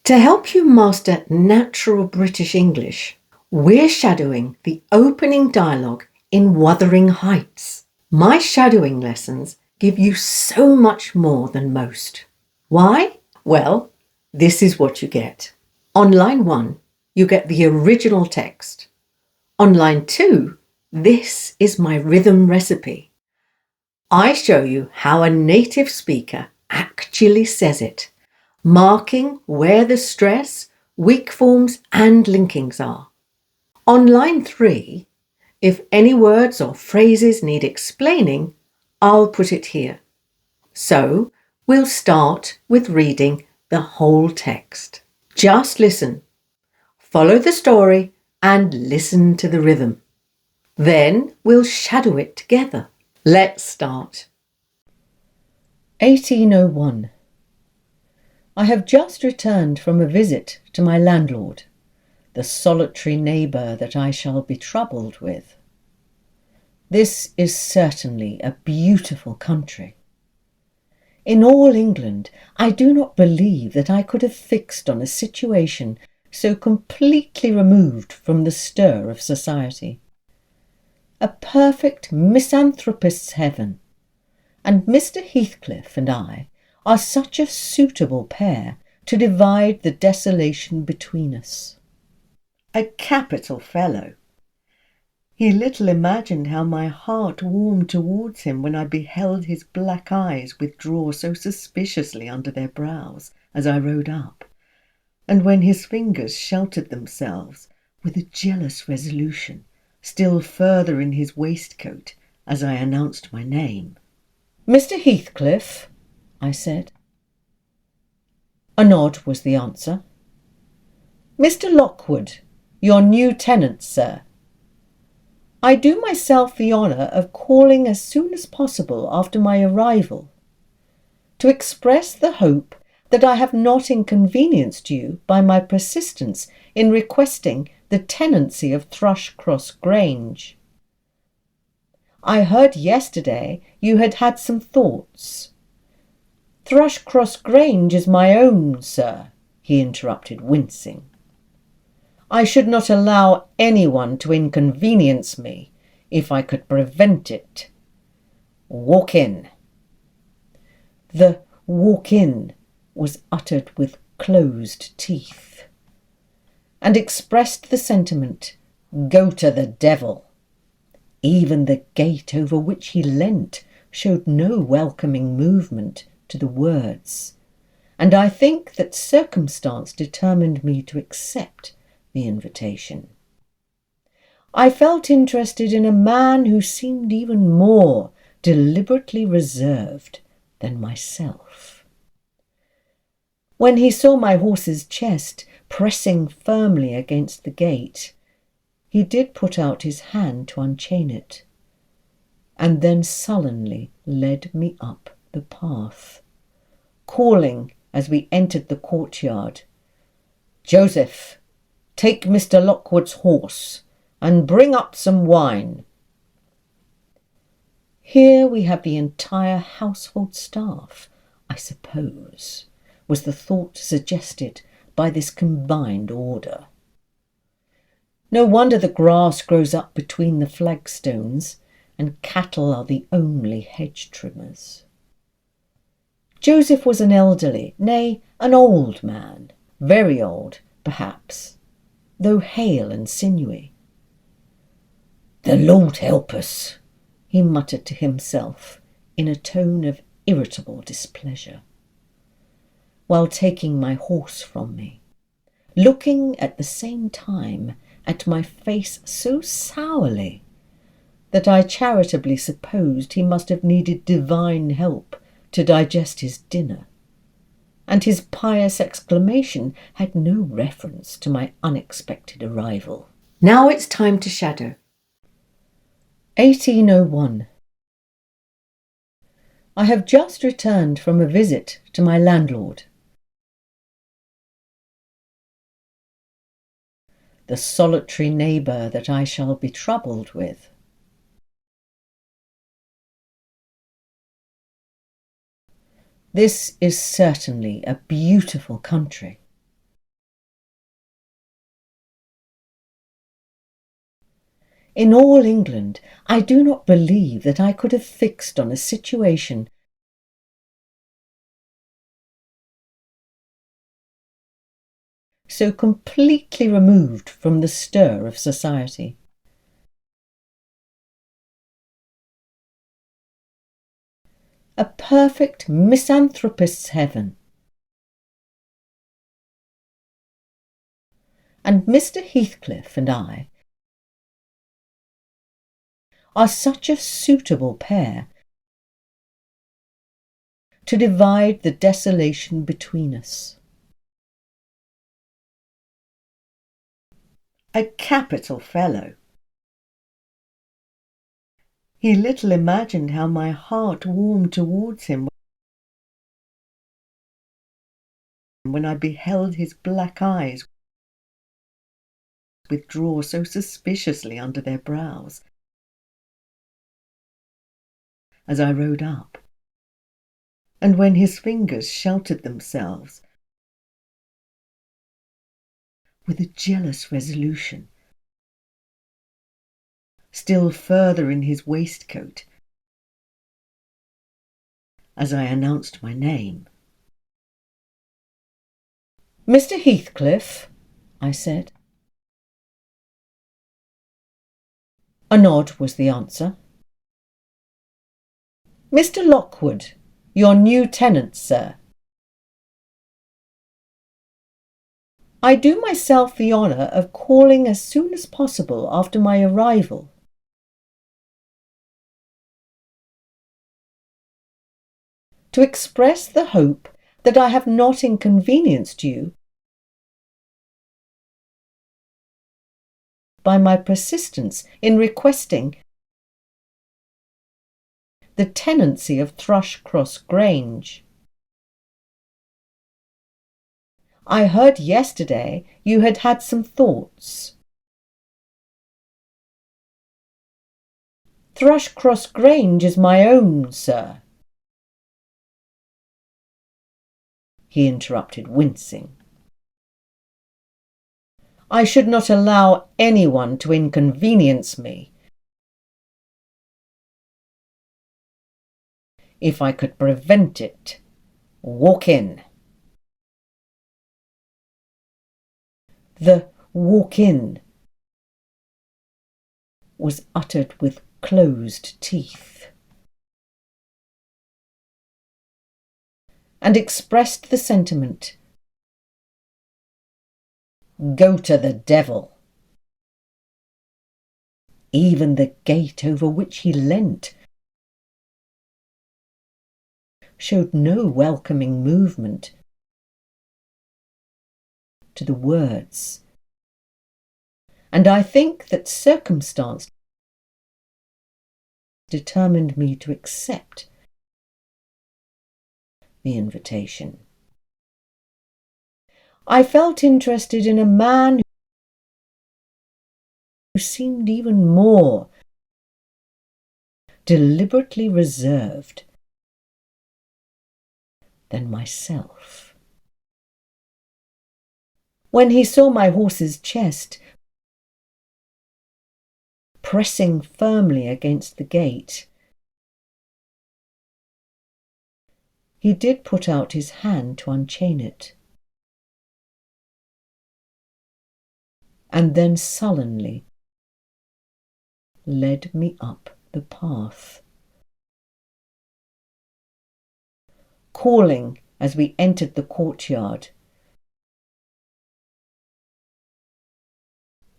To help you master natural British English, we're shadowing the opening dialogue in Wuthering Heights. My shadowing lessons give you so much more than most. Why? Well, this is what you get. On line 1, you get the original text. On line 2, this is my rhythm recipe. I show you how a native speaker actually says it, marking where the stress, weak forms and linkings are. On line 3, if any words or phrases need explaining, I'll put it here. So we'll start with reading the whole text. Just listen, follow the story and listen to the rhythm. Then we'll shadow it together. Let's start. 1801. I have just returned from a visit to my landlord, the solitary neighbour that I shall be troubled with. This is certainly a beautiful country. In all England, I do not believe that I could have fixed on a situation so completely removed from the stir of society. A perfect misanthropist's heaven, and Mr Heathcliff and I are such a suitable pair to divide the desolation between us. A capital fellow. He little imagined how my heart warmed towards him when I beheld his black eyes withdraw so suspiciously under their brows as I rode up, and when his fingers sheltered themselves with a jealous resolution still further in his waistcoat as I announced my name. "Mr Heathcliff," I said. A nod was the answer. "Mr Lockwood, your new tenant, sir. I do myself the honour of calling as soon as possible after my arrival, to express the hope that I have not inconvenienced you by my persistence in requesting the tenancy of Thrushcross Grange. I heard yesterday you had had some thoughts." "Thrushcross Grange is my own, sir," he interrupted, wincing. "I should not allow anyone to inconvenience me if I could prevent it. Walk in." The "walk in" was uttered with closed teeth, and expressed the sentiment, "Go to the devil." Even the gate over which he leant showed no welcoming movement to the words, and I think that circumstance determined me to accept the invitation. I felt interested in a man who seemed even more deliberately reserved than myself. When he saw my horse's chest pressing firmly against the gate, he did put out his hand to unchain it, and then sullenly led me up the path, calling as we entered the courtyard, "Joseph, take Mr Lockwood's horse and bring up some wine." "Here we have the entire household staff, I suppose," was the thought suggested by this combined order. No wonder the grass grows up between the flagstones, and cattle are the only hedge trimmers. Joseph was an elderly, nay, an old man, very old, perhaps, though hale and sinewy. "The Lord help us," he muttered to himself in a tone of irritable displeasure, while taking my horse from me, looking at the same time at my face so sourly that I charitably supposed he must have needed divine help to digest his dinner, and his pious exclamation had no reference to my unexpected arrival. Now it's time to shadow. 1801. I have just returned from a visit to my landlord, the solitary neighbour that I shall be troubled with. This is certainly a beautiful country. In all England, I do not believe that I could have fixed on a situation so completely removed from the stir of society. A perfect misanthropist's heaven. And Mr Heathcliff and I are such a suitable pair to divide the desolation between us. A capital fellow. He little imagined how my heart warmed towards him when I beheld his black eyes withdraw so suspiciously under their brows as I rode up, and when his fingers sheltered themselves with a jealous resolution still further in his waistcoat as I announced my name. "Mr Heathcliff," I said. A nod was the answer. "Mr Lockwood, your new tenant, sir." I do myself the honour of calling as soon as possible after my arrival. To express the hope that I have not inconvenienced you by my persistence in requesting the tenancy of Thrushcross Grange. I heard yesterday you had had some thoughts. Thrushcross Grange is my own, sir," he interrupted, wincing. "I should not allow anyone to inconvenience me if I could prevent it. Walk in." The "walk in" was uttered with closed teeth, and expressed the sentiment, "Go to the devil." Even the gate over which he leant showed no welcoming movement to the words, and I think that circumstance determined me to accept the invitation. I felt interested in a man who seemed even more deliberately reserved than myself. When he saw my horse's chest pressing firmly against the gate, he did put out his hand to unchain it, and then sullenly led me up the path, calling as we entered the courtyard,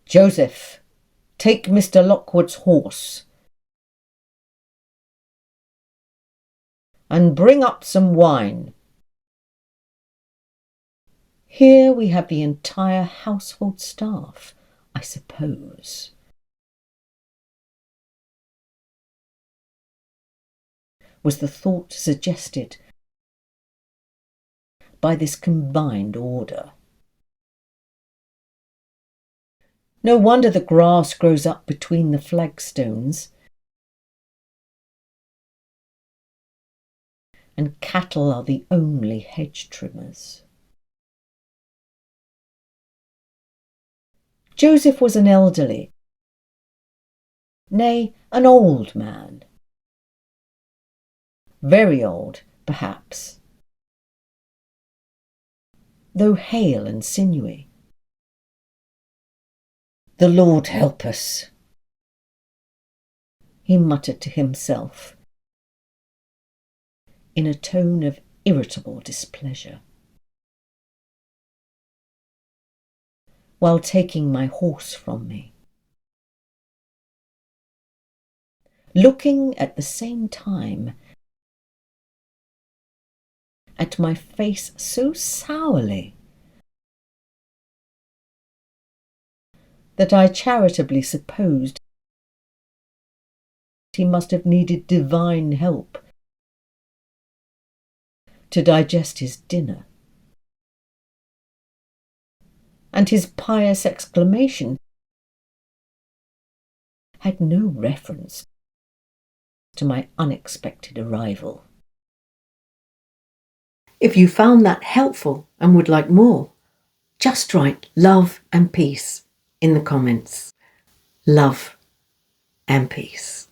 "Joseph, take Mr Lockwood's horse and bring up some wine." Here we have the entire household staff, I suppose. Was the thought suggested by this combined order? No wonder the grass grows up between the flagstones, and cattle are the only hedge trimmers. Joseph was an elderly nay, an old man. Very old, perhaps, though hale and sinewy. "The Lord help us," he muttered to himself in a tone of irritable displeasure, while taking my horse from me, looking at the same time at my face so sourly that I charitably supposed he must have needed divine help to digest his dinner, and his pious exclamation had no reference to my unexpected arrival. If you found that helpful and would like more, just write love and peace in the comments. Love and peace.